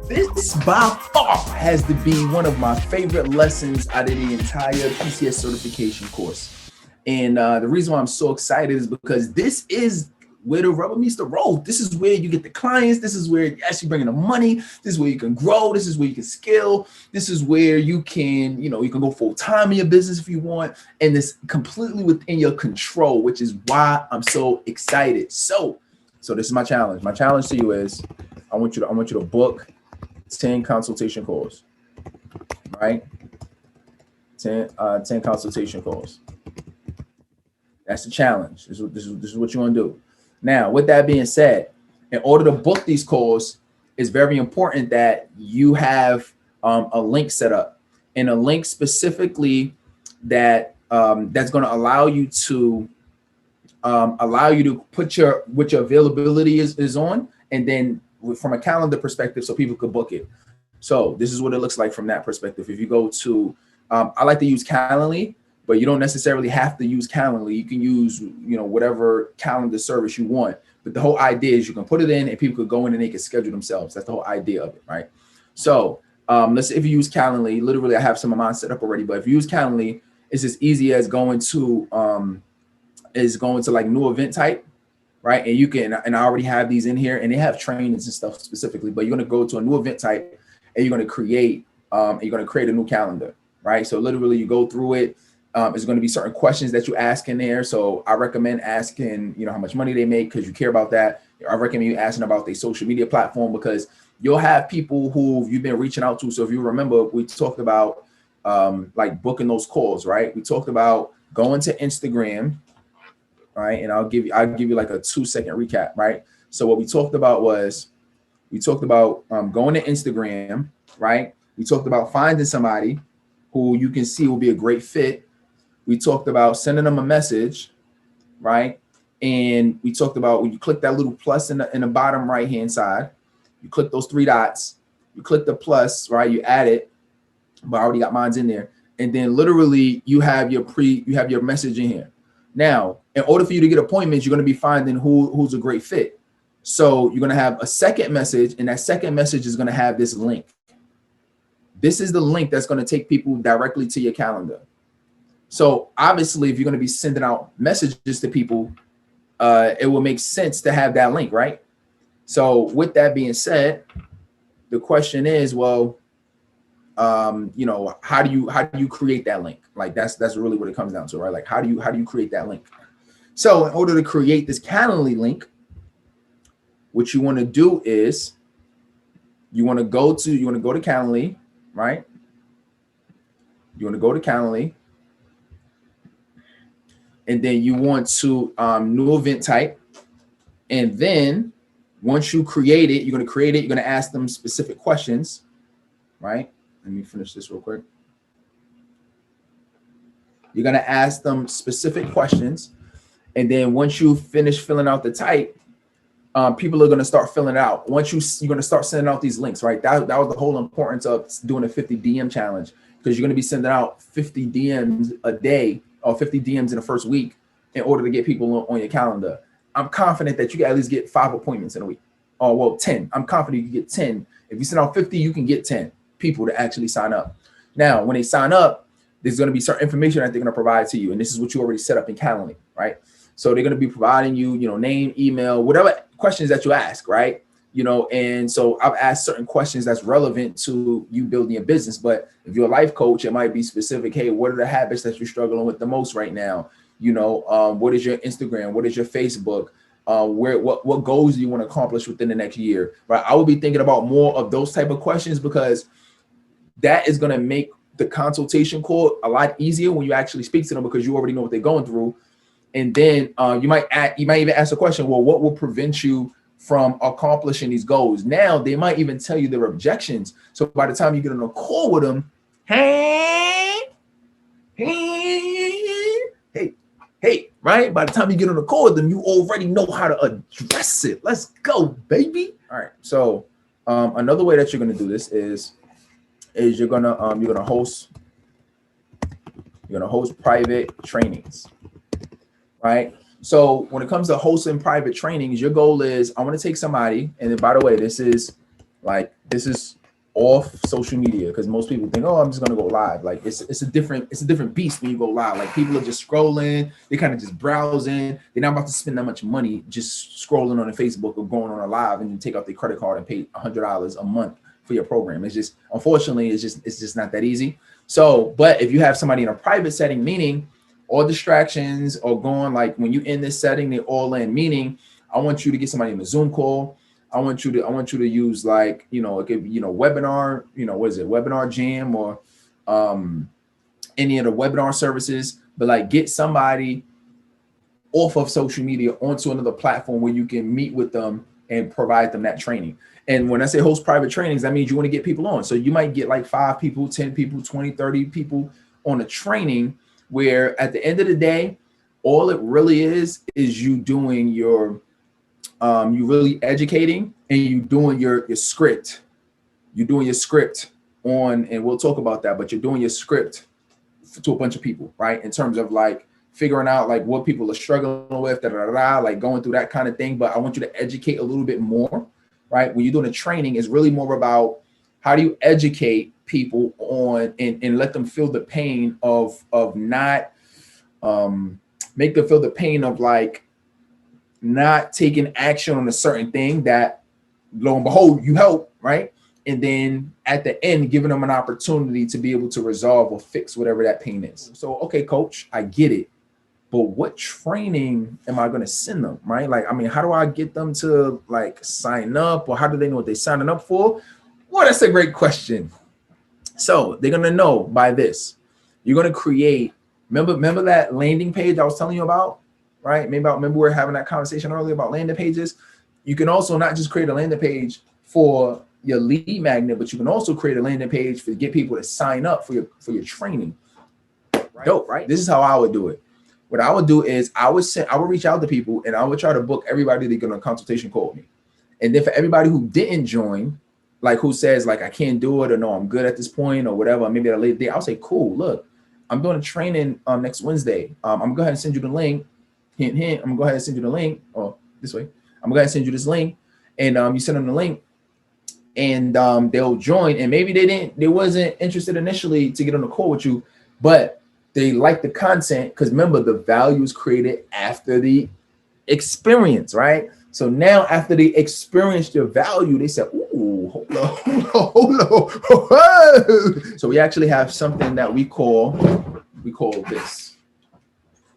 This by far has to be one of my favorite lessons out of the entire PCS certification course. And the reason why I'm so excited is because this is where the rubber meets the road. This is where you get the clients. This is where you actually bring in the money. This is where you can grow. This is where you can scale. This is where you can, you can go full time in your business if you want. And it's completely within your control, which is why I'm so excited. So this is my challenge. My challenge to you is I want you to book 10 consultation calls, right? 10 consultation calls. That's the challenge. This is what you want to do. Now, with that being said, in order to book these calls, it's very important that you have a link set up, and a link specifically that that's going to allow you to put what your availability is on, and then from a calendar perspective, so people could book it. So this is what it looks like from that perspective. If you go to, I like to use Calendly, but you don't necessarily have to use Calendly. You can use, whatever calendar service you want. But the whole idea is you can put it in and people could go in and they can schedule themselves. That's the whole idea of it, right? So let's say if you use Calendly, literally I have some of mine set up already, but if you use Calendly, it's as easy as going to like new event type, right? And you can, and I already have these in here, and they have trainings and stuff specifically, but you're going to go to a new event type and you're going to create a new calendar, right? So literally you go through it. There's going to be certain questions that you ask in there. So I recommend asking, how much money they make, because you care about that. I recommend you asking about their social media platform, because you'll have people who you've been reaching out to. So if you remember, we talked about like booking those calls, right? We talked about going to Instagram, right? And I'll give you like a 2-second recap, right? So what we talked about was going to Instagram, right? We talked about finding somebody who you can see will be a great fit. We talked about sending them a message, right? And we talked about when you click that little plus in the bottom right hand side, you click those 3 dots, you click the plus, right? You add it, but I already got mine in there. And then literally you have your message in here. Now, in order for you to get appointments, you're going to be finding who's a great fit. So you're going to have a second message, and that second message is going to have this link. This is the link that's going to take people directly to your calendar. So obviously, if you're going to be sending out messages to people, it will make sense to have that link, right? So with that being said, the question is, well, how do you create that link? Like that's really what it comes down to, right? Like how do you create that link? So in order to create this Calendly link, what you want to do is you want to go to Calendly, right? You want to go to Calendly. And then you want to new event type. And then once you create it, you're going to ask them specific questions, right? Let me finish this real quick. You're going to ask them specific questions. And then once you finish filling out the type, people are going to start filling it out. Once you're going to start sending out these links, right? That was the whole importance of doing a 50 DM challenge, because you're going to be sending out 50 DMs a day, or 50 DMs in the first week, in order to get people on your calendar. I'm confident that you can at least get 5 appointments in a week. Oh, well, 10. I'm confident you can get 10. If you send out 50, you can get 10 people to actually sign up. Now, when they sign up, there's going to be certain information that they're going to provide to you. And this is what you already set up in Calendly, right? So they're going to be providing you, name, email, whatever questions that you ask, right? And so I've asked certain questions that's relevant to you building a business. But if you're a life coach, it might be specific. Hey, what are the habits that you're struggling with the most right now? What is your Instagram? What is your Facebook? What goals do you want to accomplish within the next year? Right. I would be thinking about more of those type of questions, because that is going to make the consultation call a lot easier when you actually speak to them, because you already know what they're going through. And then you might even ask a question. Well, what will prevent you from accomplishing these goals? Now they might even tell you their objections. So by the time you get on a call with them, hey, right? By the time you get on a call with them, you already know how to address it. Let's go, baby. All right. So another way that you're gonna do this is you're gonna host private trainings, right? So when it comes to hosting private trainings, your goal is, I want to take somebody, and then by the way, this is This is off social media, because most people think, oh, I'm just gonna go live. Like it's a different beast when you go live. Like people are just scrolling, they kind of just browsing. They're not about to spend that much money just scrolling on a Facebook or going on a live and you take out their credit card and pay $100 a month for your program. It's just, unfortunately, it's just not that easy. So, but if you have somebody in a private setting, meaning all distractions are gone, like when you in this setting, they're all in, meaning I want you to get somebody in a Zoom call. I want you to use, like, it could be, webinar, what is it, Webinar Jam, or any of the webinar services, but like get somebody off of social media onto another platform where you can meet with them and provide them that training. And when I say host private trainings, that means you want to get people on. So you might get like 5 people, 10 people, 20, 30 people on a training, where at the end of the day, all it really is you doing your you really educating, and you doing your script. You're doing your script on, and we'll talk about that, but you're doing your script to a bunch of people, right? In terms of like figuring out like what people are struggling with, like going through that kind of thing. But I want you to educate a little bit more, right? When you're doing a training, it's really more about how do you educate people on and let them feel the pain of not make them feel the pain of like not taking action on a certain thing that, lo and behold, you help, right? And then at the end, giving them an opportunity to be able to resolve or fix whatever that pain is. So, okay, coach, I get it, but what training am I going to send them, right? Like, I mean, how do I get them to like sign up, or how do they know what they're signing up for? Well, that's a great question. So they're going to know by this. You're going to create, remember that landing page I was telling you about? Right? Remember we were having that conversation earlier about landing pages. You can also not just create a landing page for your lead magnet, but you can also create a landing page to get people to sign up for your training. Right? Dope, right? This is how I would do it. What I would do is I would reach out to people, and I would try to book everybody that get on a consultation call with me. And then for everybody who didn't join, like who says like I can't do it, or no, I'm good at this point, or whatever, maybe at a later date, I'll say, cool, look, I'm doing a training next Wednesday. I'm gonna go ahead and send you the link. Hint, hint. I'm gonna go ahead and send you the link. Oh, this way. I'm gonna go ahead and send you this link, and you send them the link, and they'll join. And maybe they wasn't interested initially to get on the call with you, but they like the content, because remember, the value is created after the experience, right? So now after they experienced your value, they said, ooh, hold on. So we actually have something that we call this.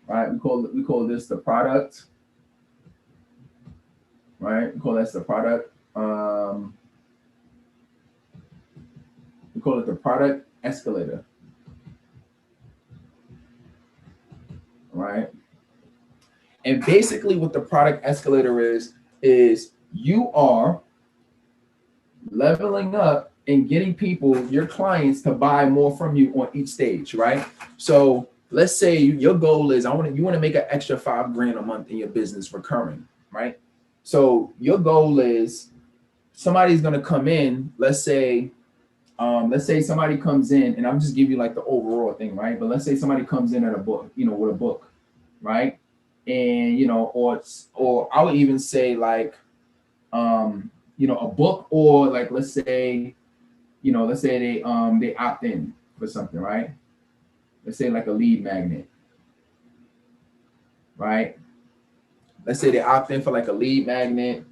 Right, we call this the product. Right, we call this the product. We call it the product escalator. Right, and basically, what the product escalator is you are leveling up and getting people, your clients, to buy more from you on each stage. Right, so let's say your goal is you want to make an extra $5,000 a month in your business recurring, right? So your goal is somebody's going to come in. Let's say somebody comes in, and I'm just giving you like the overall thing, right? But let's say somebody comes in at a book, with a book, right? And or I would even say like, a book, or like let's say they opt in for something, right? Let's say like a lead magnet, right? Let's say they opt in for like a lead magnet.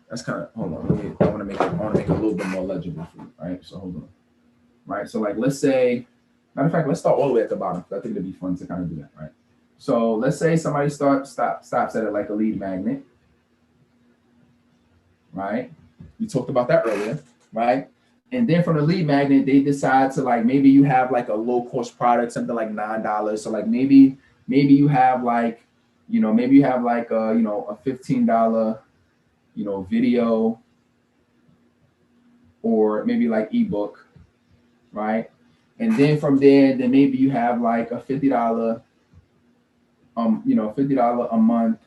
That's kind of, hold on. I want to make it a little bit more legible for you, right? So hold on, right? So like, let's say, matter of fact, let's start all the way at the bottom, because I think it'd be fun to kind of do that, right? So let's say somebody stops at it like a lead magnet, right? You talked about that earlier, right? And then from the lead magnet, they decide to like, maybe you have like a low cost product, something like $9. So like maybe you have like, a $15, video, or maybe like ebook, right? And then from there, then maybe you have like a $50, $50 a month,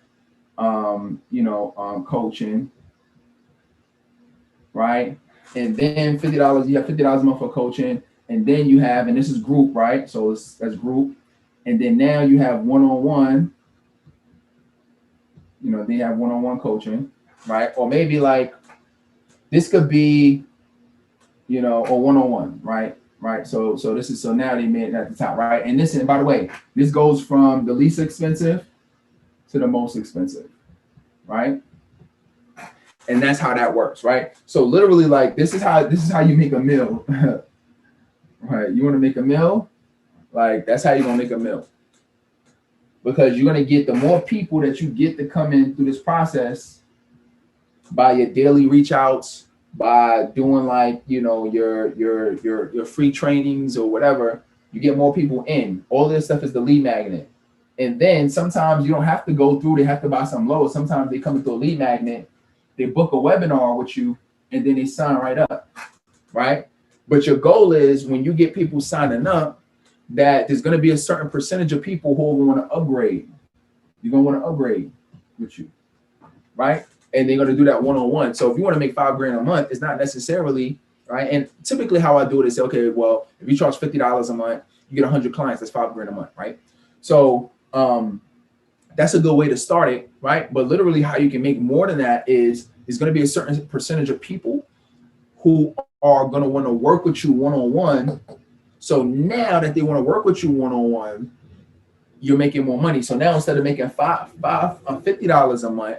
coaching, right? And then $50, you have $50 a month for coaching. And then you have, and this is group, right? So that's group. And then now you have one-on-one, they have one-on-one coaching, right? Or maybe like, this could be you know, or 101, right? Right. So this is, so now they made it at the top, right? And this, and by the way, this goes from the least expensive to the most expensive, right? And that's how that works, right? So literally, like, this is how you make a meal, right? You want to make a meal, like, that's how you're gonna make a meal, because you're gonna get, the more people that you get to come in through this process by your daily reach outs, by doing, like, you know, your free trainings or whatever, you get more people in. All this stuff is the lead magnet. And then sometimes you don't have to go through, they have to buy some low. Sometimes they come into a lead magnet, they book a webinar with you, and then they sign right up, right? But your goal is, when you get people signing up, that there's going to be a certain percentage of people who want to upgrade. You're going to want to upgrade with you, right? And they're going to do that one-on-one. So if you want to make $5,000 a month, it's not necessarily, right? And typically how I do it is say, okay, well, if you charge $50 a month, you get 100 clients, that's $5,000 a month, right? So that's a good way to start it, right? But literally how you can make more than that is going to be a certain percentage of people who are going to want to work with you one-on-one. So now that they want to work with you one-on-one, you're making more money. So now instead of making $50 a month,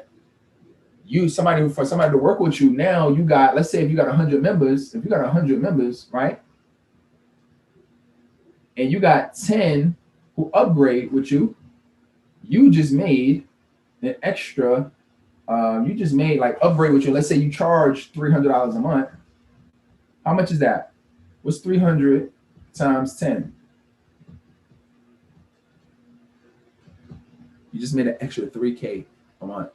for somebody to work with you, now you got, let's say if you got 100 members, right? And you got 10 who upgrade with you, you just made an extra, like, upgrade with you. Let's say you charge $300 a month. How much is that? What's 300 times 10? You just made an extra $3K a month.